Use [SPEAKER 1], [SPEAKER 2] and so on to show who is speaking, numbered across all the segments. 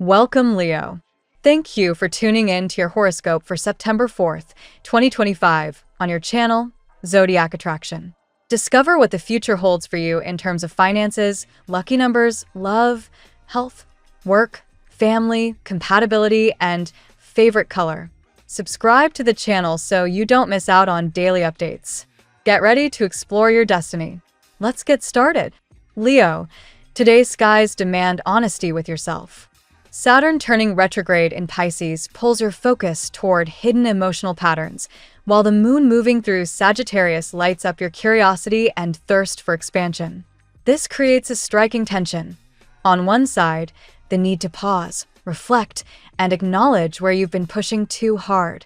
[SPEAKER 1] Welcome, Leo. Thank you for tuning in to your horoscope for September 4th, 2025, on your channel, Zodiac Attraction. Discover what the future holds for you in terms of finances, lucky numbers, love, health, work, family, compatibility, and favorite color. Subscribe to the channel so you don't miss out on daily updates. Get ready to explore your destiny. Let's get started. Leo, today's skies demand honesty with yourself. Saturn turning retrograde in Pisces pulls your focus toward hidden emotional patterns, while the moon moving through Sagittarius lights up your curiosity and thirst for expansion. This creates a striking tension. On one side, the need to pause, reflect, and acknowledge where you've been pushing too hard.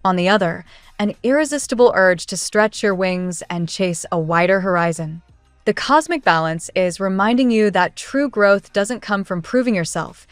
[SPEAKER 1] On the other, an irresistible urge to stretch your wings and chase a wider horizon. The cosmic balance is reminding you that true growth doesn't come from proving yourself.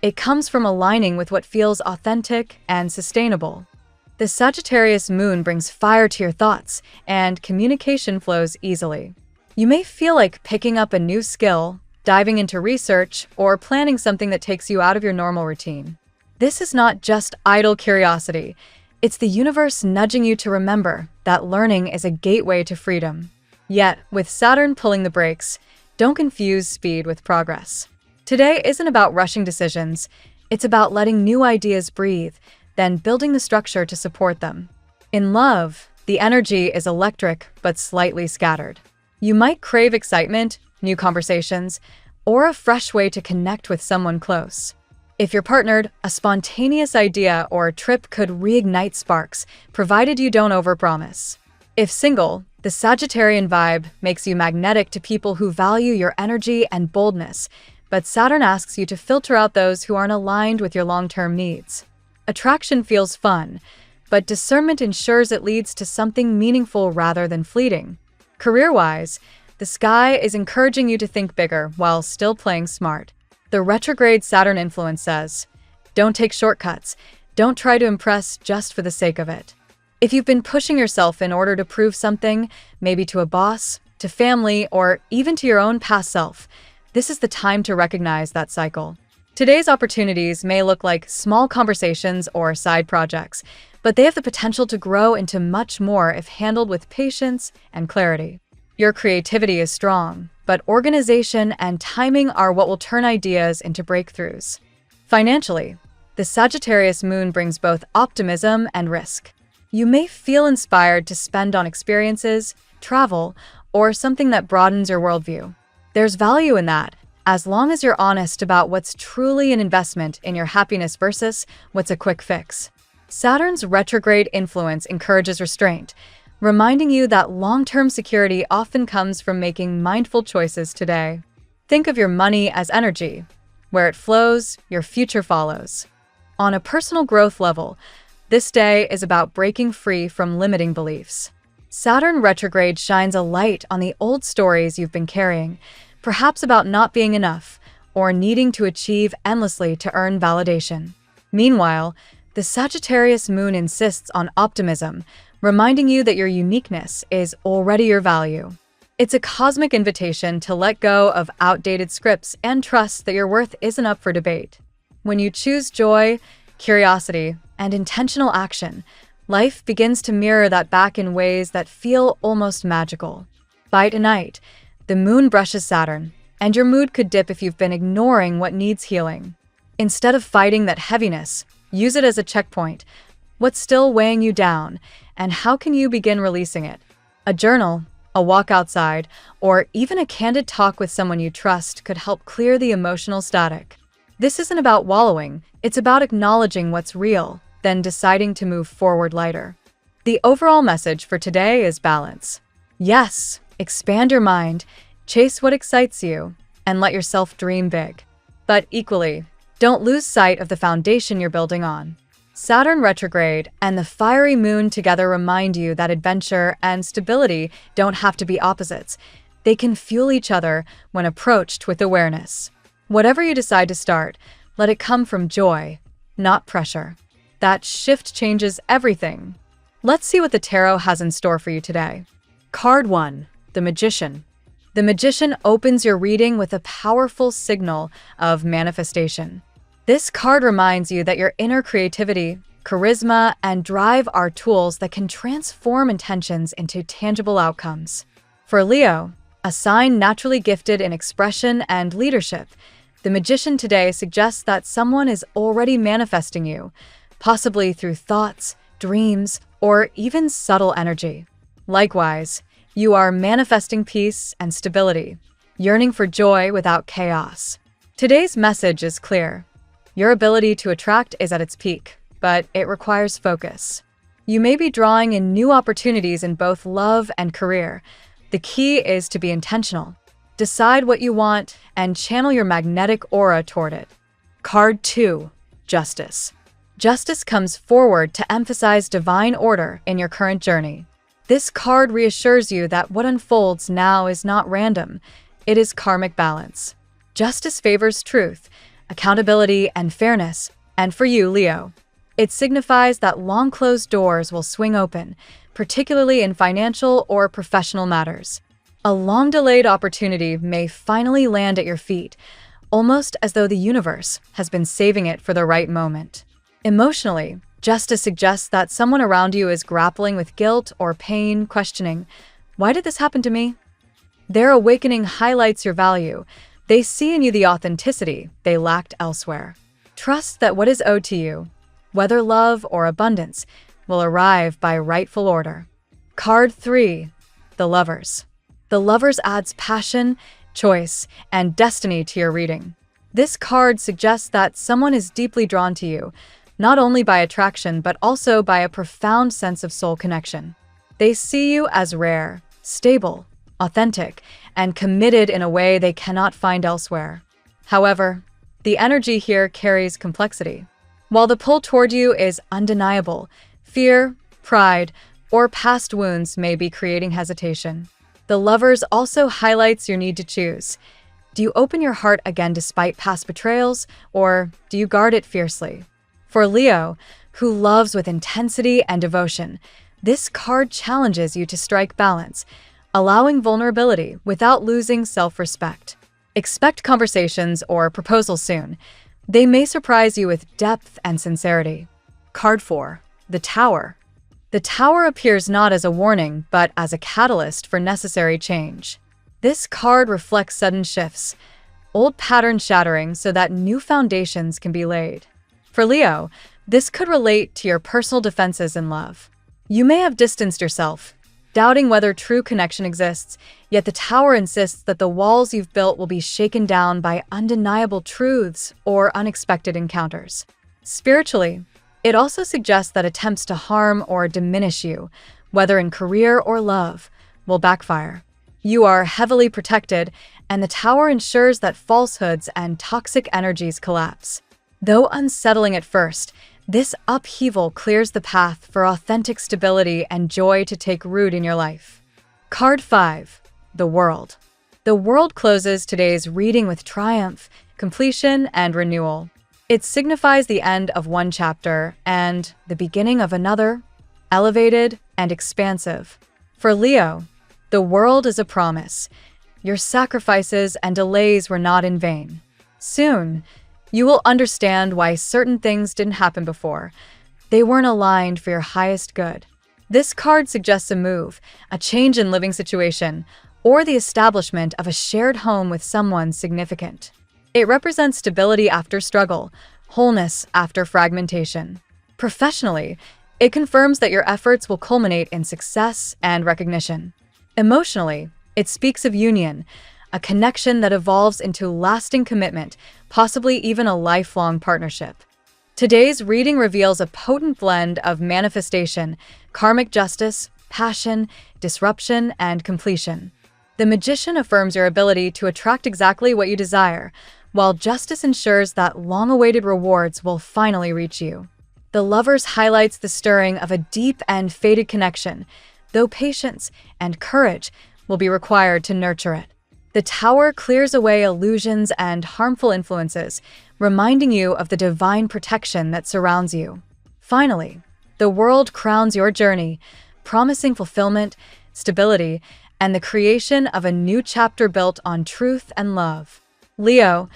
[SPEAKER 1] It comes from aligning with what feels authentic and sustainable. The Sagittarius moon brings fire to your thoughts, and communication flows easily. You may feel like picking up a new skill, diving into research, or planning something that takes you out of your normal routine. This is not just idle curiosity. It's the universe nudging you to remember that learning is a gateway to freedom. Yet, with Saturn pulling the brakes, don't confuse speed with progress. Today isn't about rushing decisions. It's about letting new ideas breathe, then building the structure to support them. In love, the energy is electric but slightly scattered. You might crave excitement, new conversations, or a fresh way to connect with someone close. If you're partnered, a spontaneous idea or trip could reignite sparks, provided you don't overpromise. If single, the Sagittarian vibe makes you magnetic to people who value your energy and boldness, but Saturn asks you to filter out those who aren't aligned with your long-term needs. Attraction feels fun, but discernment ensures it leads to something meaningful rather than fleeting. Career-wise, the sky is encouraging you to think bigger while still playing smart. The retrograde Saturn influence says, don't take shortcuts. Don't try to impress just for the sake of it. If you've been pushing yourself in order to prove something, maybe to a boss, to family, or even to your own past self, this is the time to recognize that cycle. Today's opportunities may look like small conversations or side projects, but they have the potential to grow into much more if handled with patience and clarity. Your creativity is strong, but organization and timing are what will turn ideas into breakthroughs. Financially, the Sagittarius moon brings both optimism and risk. You may feel inspired to spend on experiences, travel, or something that broadens your worldview. There's value in that, as long as you're honest about what's truly an investment in your happiness versus what's a quick fix. Saturn's retrograde influence encourages restraint, reminding you that long-term security often comes from making mindful choices today. Think of your money as energy. Where it flows, your future follows. On a personal growth level, this day is about breaking free from limiting beliefs. Saturn retrograde shines a light on the old stories you've been carrying, perhaps about not being enough or needing to achieve endlessly to earn validation. Meanwhile, the Sagittarius moon insists on optimism, reminding you that your uniqueness is already your value. It's a cosmic invitation to let go of outdated scripts and trust that your worth isn't up for debate. When you choose joy, curiosity, and intentional action, life begins to mirror that back in ways that feel almost magical. By tonight, the moon brushes Saturn, and your mood could dip if you've been ignoring what needs healing. Instead of fighting that heaviness, use it as a checkpoint. What's still weighing you down, and how can you begin releasing it? A journal, a walk outside, or even a candid talk with someone you trust could help clear the emotional static. This isn't about wallowing, it's about acknowledging what's real, then deciding to move forward lighter. The overall message for today is balance. Yes, expand your mind, chase what excites you, and let yourself dream big. But equally, don't lose sight of the foundation you're building on. Saturn retrograde and the fiery moon together remind you that adventure and stability don't have to be opposites. They can fuel each other when approached with awareness. Whatever you decide to start, let it come from joy, not pressure. That shift changes everything. Let's see what the tarot has in store for you today. Card 1, the Magician. The Magician opens your reading with a powerful signal of manifestation. This card reminds you that your inner creativity, charisma, and drive are tools that can transform intentions into tangible outcomes. For Leo, a sign naturally gifted in expression and leadership, the Magician today suggests that someone is already manifesting you, possibly through thoughts, dreams, or even subtle energy. Likewise, you are manifesting peace and stability, yearning for joy without chaos. Today's message is clear. Your ability to attract is at its peak, but it requires focus. You may be drawing in new opportunities in both love and career. The key is to be intentional. Decide what you want and channel your magnetic aura toward it. Card 2. Justice. Justice comes forward to emphasize divine order in your current journey. This card reassures you that what unfolds now is not random. It is karmic balance. Justice favors truth, accountability, and fairness, and for you, Leo, it signifies that long-closed doors will swing open, particularly in financial or professional matters. A long-delayed opportunity may finally land at your feet, almost as though the universe has been saving it for the right moment. Emotionally, justice suggests that someone around you is grappling with guilt or pain, questioning, "Why did this happen to me?" Their awakening highlights your value. They see in you the authenticity they lacked elsewhere. Trust that what is owed to you, whether love or abundance, will arrive by rightful order. Card 3. The Lovers. The Lovers adds passion, choice, and destiny to your reading. This card suggests that someone is deeply drawn to you, not only by attraction but also by a profound sense of soul connection. They see you as rare, stable, authentic, and committed in a way they cannot find elsewhere. However, the energy here carries complexity. While the pull toward you is undeniable, fear, pride, or past wounds may be creating hesitation. The Lovers also highlights your need to choose. Do you open your heart again despite past betrayals, or do you guard it fiercely? For Leo, who loves with intensity and devotion, this card challenges you to strike balance, allowing vulnerability without losing self-respect. Expect conversations or proposals soon. They may surprise you with depth and sincerity. Card 4. The Tower. The Tower appears not as a warning, but as a catalyst for necessary change. This card reflects sudden shifts, old patterns shattering so that new foundations can be laid. For Leo, this could relate to your personal defenses in love. You may have distanced yourself, doubting whether true connection exists, yet the Tower insists that the walls you've built will be shaken down by undeniable truths or unexpected encounters. Spiritually, it also suggests that attempts to harm or diminish you, whether in career or love, will backfire. You are heavily protected, and the Tower ensures that falsehoods and toxic energies collapse. Though unsettling at first, this upheaval clears the path for authentic stability and joy to take root in your life. Card 5. The World. The World closes today's reading with triumph, completion, and renewal. It signifies the end of one chapter and the beginning of another, elevated and expansive. For Leo, the World is a promise. Your sacrifices and delays were not in vain. Soon, you will understand why certain things didn't happen before. They weren't aligned for your highest good. This card suggests a move, a change in living situation, or the establishment of a shared home with someone significant. It represents stability after struggle, wholeness after fragmentation. Professionally, it confirms that your efforts will culminate in success and recognition. Emotionally, it speaks of union, a connection that evolves into lasting commitment, possibly even a lifelong partnership. Today's reading reveals a potent blend of manifestation, karmic justice, passion, disruption, and completion. The Magician affirms your ability to attract exactly what you desire, while justice ensures that long-awaited rewards will finally reach you. The Lovers highlights the stirring of a deep and fated connection, though patience and courage will be required to nurture it. The Tower clears away illusions and harmful influences, reminding you of the divine protection that surrounds you. Finally, the World crowns your journey, promising fulfillment, stability, and the creation of a new chapter built on truth and love. Leo,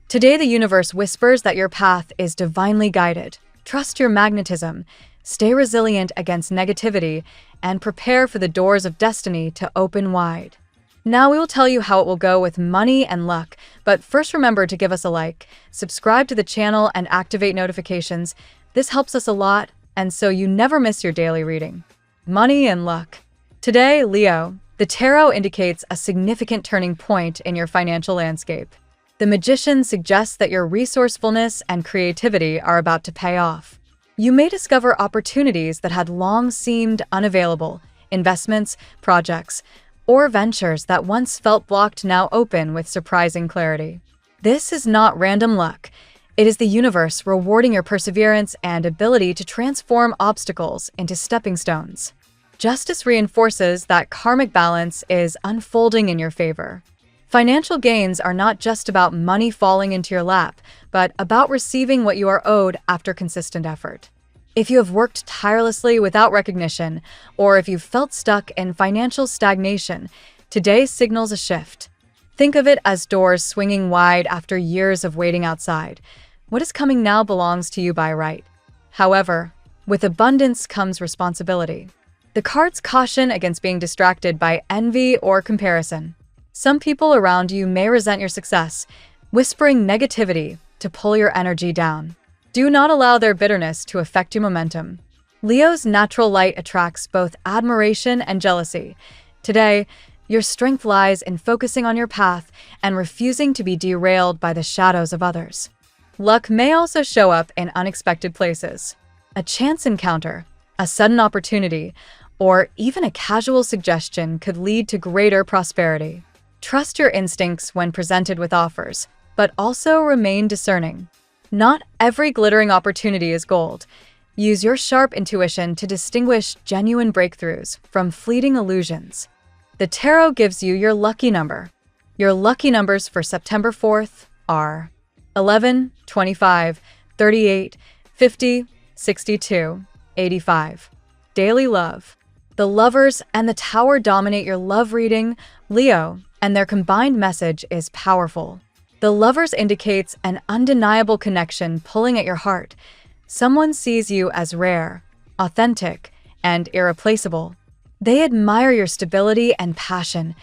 [SPEAKER 1] Today, the universe whispers that your path is divinely guided. Trust your magnetism, stay resilient against negativity, and prepare for the doors of destiny to open wide. Now we will tell you how it will go with money and luck, but first remember to give us a like, subscribe to the channel, and activate notifications. This helps us a lot, and so you never miss your daily reading. Money and luck. Today, Leo, the tarot indicates a significant turning point in your financial landscape. The Magician suggests that your resourcefulness and creativity are about to pay off. You may discover opportunities that had long seemed unavailable, investments, projects, or ventures that once felt blocked now open with surprising clarity. This is not random luck. It is the universe rewarding your perseverance and ability to transform obstacles into stepping stones. Justice reinforces that karmic balance is unfolding in your favor. Financial gains are not just about money falling into your lap, but about receiving what you are owed after consistent effort. If you have worked tirelessly without recognition, or if you've felt stuck in financial stagnation, today signals a shift. Think of it as doors swinging wide after years of waiting outside. What is coming now belongs to you by right. However, with abundance comes responsibility. The cards caution against being distracted by envy or comparison. Some people around you may resent your success, whispering negativity to pull your energy down. Do not allow their bitterness to affect your momentum. Leo's natural light attracts both admiration and jealousy. Today, your strength lies in focusing on your path and refusing to be derailed by the shadows of others. Luck may also show up in unexpected places. A chance encounter, a sudden opportunity, or even a casual suggestion could lead to greater prosperity. Trust your instincts when presented with offers, but also remain discerning. Not every glittering opportunity is gold. Use your sharp intuition to distinguish genuine breakthroughs from fleeting illusions. The tarot gives you your lucky number. Your lucky numbers for September 4th are 11, 25, 38, 50, 62, 85. Daily love. The Lovers and the Tower dominate your love reading, Leo, and their combined message is powerful. The Lovers indicates an undeniable connection pulling at your heart. Someone sees you as rare, authentic, and irreplaceable. They admire your stability and passion,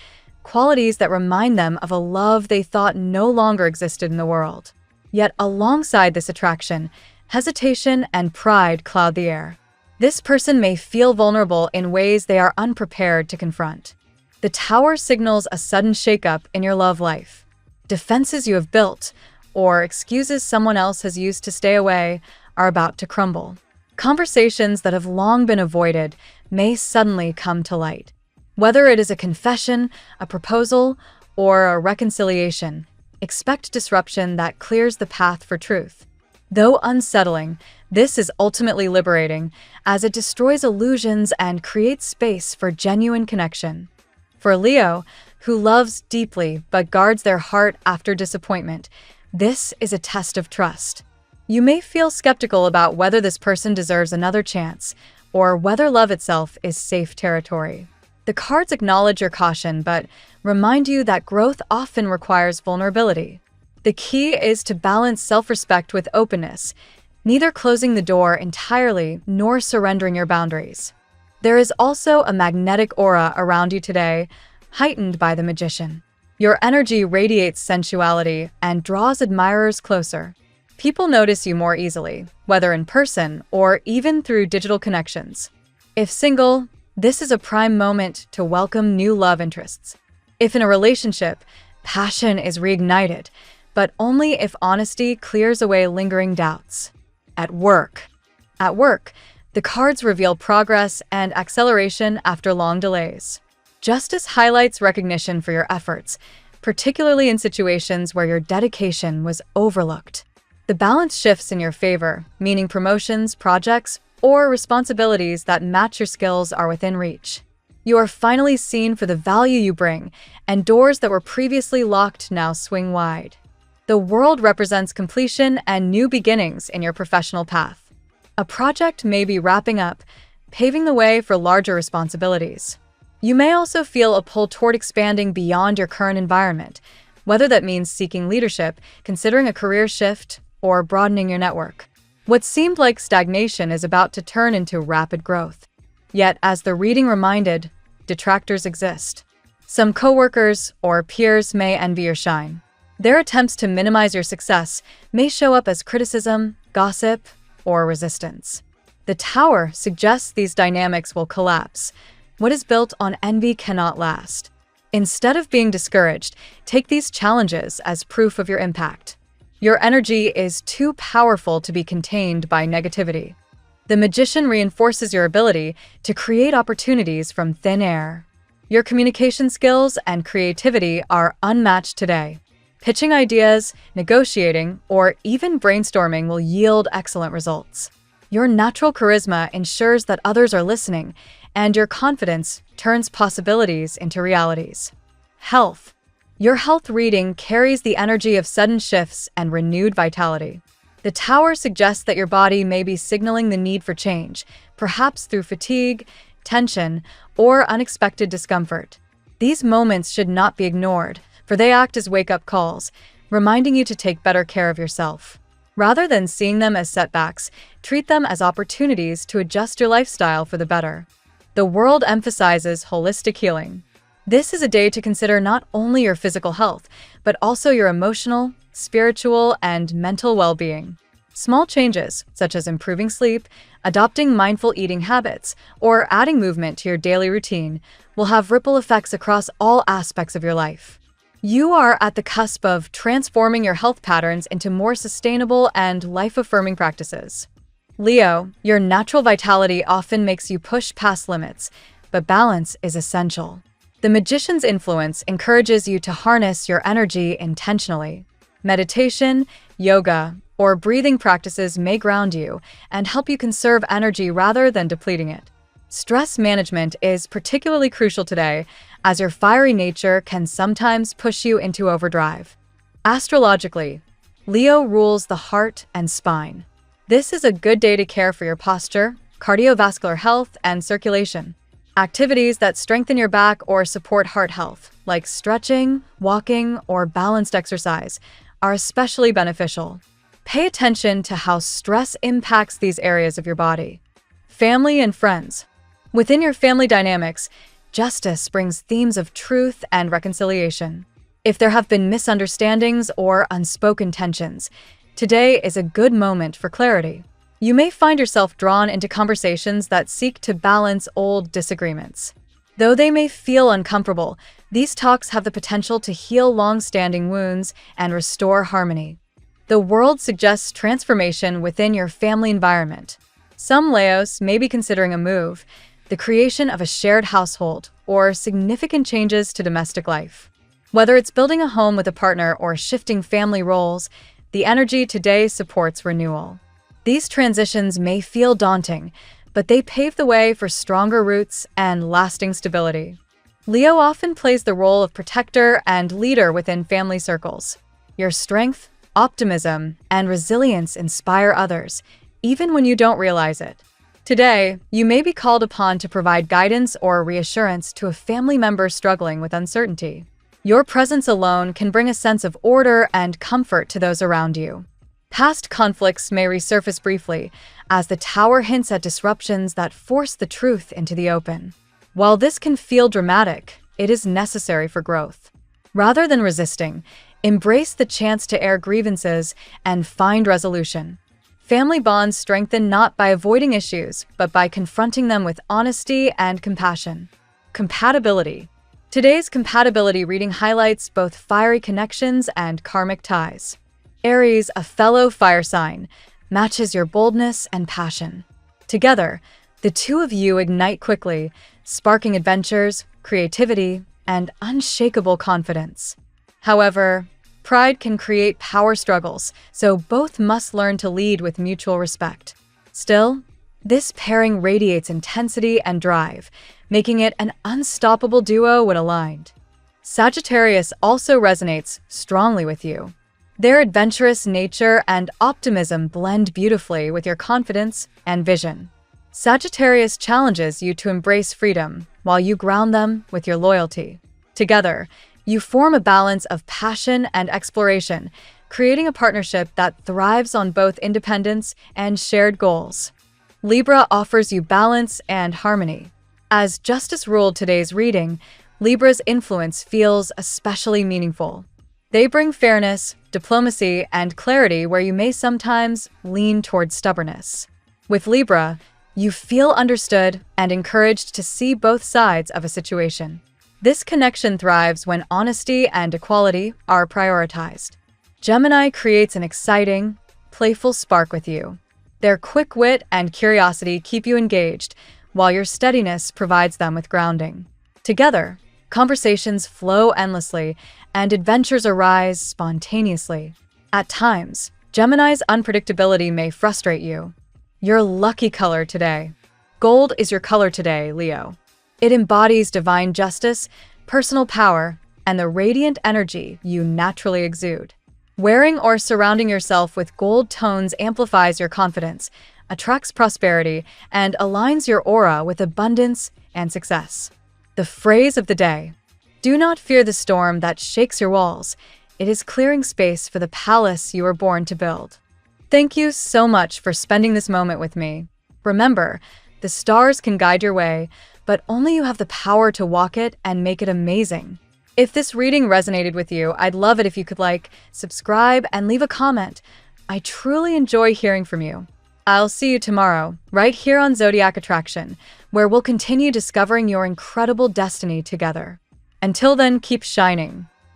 [SPEAKER 1] qualities that remind them of a love they thought no longer existed in the world. Yet alongside this attraction, hesitation and pride cloud the air. This person may feel vulnerable in ways they are unprepared to confront. The Tower signals a sudden shakeup in your love life. Defenses you have built, or excuses someone else has used to stay away, are about to crumble. Conversations that have long been avoided may suddenly come to light. Whether it is a confession, a proposal, or a reconciliation, expect disruption that clears the path for truth. Though unsettling, this is ultimately liberating, as it destroys illusions and creates space for genuine connection. For Leo, who loves deeply but guards their heart after disappointment, this is a test of trust. You may feel skeptical about whether this person deserves another chance, or whether love itself is safe territory. The cards acknowledge your caution, but remind you that growth often requires vulnerability. The key is to balance self-respect with openness, neither closing the door entirely nor surrendering your boundaries. There is also a magnetic aura around you today, heightened by the Magician. Your energy radiates sensuality and draws admirers closer. People notice you more easily, whether in person or even through digital connections. If single, this is a prime moment to welcome new love interests. If in a relationship, passion is reignited, but only if honesty clears away lingering doubts. At work, the cards reveal progress and acceleration after long delays. Justice highlights recognition for your efforts, particularly in situations where your dedication was overlooked. The balance shifts in your favor, meaning promotions, projects, or responsibilities that match your skills are within reach. You are finally seen for the value you bring, and doors that were previously locked now swing wide. The world represents completion and new beginnings in your professional path. A project may be wrapping up, paving the way for larger responsibilities. You may also feel a pull toward expanding beyond your current environment, whether that means seeking leadership, considering a career shift, or broadening your network. What seemed like stagnation is about to turn into rapid growth. Yet, as the reading reminded, detractors exist. Some coworkers or peers may envy your shine. Their attempts to minimize your success may show up as criticism, gossip, or resistance. The Tower suggests these dynamics will collapse. What is built on envy cannot last. Instead of being discouraged, take these challenges as proof of your impact. Your energy is too powerful to be contained by negativity. The Magician reinforces your ability to create opportunities from thin air. Your communication skills and creativity are unmatched today. Pitching ideas, negotiating, or even brainstorming will yield excellent results. Your natural charisma ensures that others are listening, and your confidence turns possibilities into realities. Health. Your health reading carries the energy of sudden shifts and renewed vitality. The Tower suggests that your body may be signaling the need for change, perhaps through fatigue, tension, or unexpected discomfort. These moments should not be ignored, for they act as wake-up calls, reminding you to take better care of yourself. Rather than seeing them as setbacks, treat them as opportunities to adjust your lifestyle for the better. The world emphasizes holistic healing. This is a day to consider not only your physical health, but also your emotional, spiritual, and mental well-being. Small changes, such as improving sleep, adopting mindful eating habits, or adding movement to your daily routine, will have ripple effects across all aspects of your life. You are at the cusp of transforming your health patterns into more sustainable and life-affirming practices. Leo, your natural vitality often makes you push past limits, but balance is essential. The Magician's influence encourages you to harness your energy intentionally. Meditation, yoga, or breathing practices may ground you and help you conserve energy rather than depleting it. Stress management is particularly crucial today, as your fiery nature can sometimes push you into overdrive. Astrologically, Leo rules the heart and spine. This is a good day to care for your posture, cardiovascular health, and circulation. Activities that strengthen your back or support heart health, like stretching, walking, or balanced exercise, are especially beneficial. Pay attention to how stress impacts these areas of your body. Family and friends. Within your family dynamics, justice brings themes of truth and reconciliation. If there have been misunderstandings or unspoken tensions, today is a good moment for clarity. You may find yourself drawn into conversations that seek to balance old disagreements. Though they may feel uncomfortable, these talks have the potential to heal long-standing wounds and restore harmony. The world suggests transformation within your family environment. Some Leos may be considering a move, the creation of a shared household, or significant changes to domestic life. Whether it's building a home with a partner or shifting family roles, the energy today supports renewal. These transitions may feel daunting, but they pave the way for stronger roots and lasting stability. Leo often plays the role of protector and leader within family circles. Your strength, optimism, and resilience inspire others, even when you don't realize it. Today, you may be called upon to provide guidance or reassurance to a family member struggling with uncertainty. Your presence alone can bring a sense of order and comfort to those around you. Past conflicts may resurface briefly, as the Tower hints at disruptions that force the truth into the open. While this can feel dramatic, it is necessary for growth. Rather than resisting, embrace the chance to air grievances and find resolution. Family bonds strengthen not by avoiding issues, but by confronting them with honesty and compassion. Compatibility. Today's compatibility reading highlights both fiery connections and karmic ties. Aries, a fellow fire sign, matches your boldness and passion. Together, the two of you ignite quickly, sparking adventures, creativity, and unshakable confidence. However, pride can create power struggles, so both must learn to lead with mutual respect. Still, this pairing radiates intensity and drive, making it an unstoppable duo when aligned. Sagittarius also resonates strongly with you. Their adventurous nature and optimism blend beautifully with your confidence and vision. Sagittarius challenges you to embrace freedom, while you ground them with your loyalty. Together, You form a balance of passion and exploration, creating a partnership that thrives on both independence and shared goals. Libra offers you balance and harmony. As Justice ruled today's reading, Libra's influence feels especially meaningful. They bring fairness, diplomacy, and clarity where you may sometimes lean towards stubbornness. With Libra, you feel understood and encouraged to see both sides of a situation. This connection thrives when honesty and equality are prioritized. Gemini creates an exciting, playful spark with you. Their quick wit and curiosity keep you engaged, while your steadiness provides them with grounding. Together, conversations flow endlessly and adventures arise spontaneously. At times, Gemini's unpredictability may frustrate you. Your lucky color today. Gold is your color today, Leo. It embodies divine justice, personal power, and the radiant energy you naturally exude. Wearing or surrounding yourself with gold tones amplifies your confidence, attracts prosperity, and aligns your aura with abundance and success. The phrase of the day: do not fear the storm that shakes your walls. It is clearing space for the palace you were born to build. Thank you so much for spending this moment with me. Remember, the stars can guide your way, but only you have the power to walk it and make it amazing. If this reading resonated with you, I'd love it if you could like, subscribe, and leave a comment. I truly enjoy hearing from you. I'll see you tomorrow, right here on Zodiac Attraction, where we'll continue discovering your incredible destiny together. Until then, keep shining.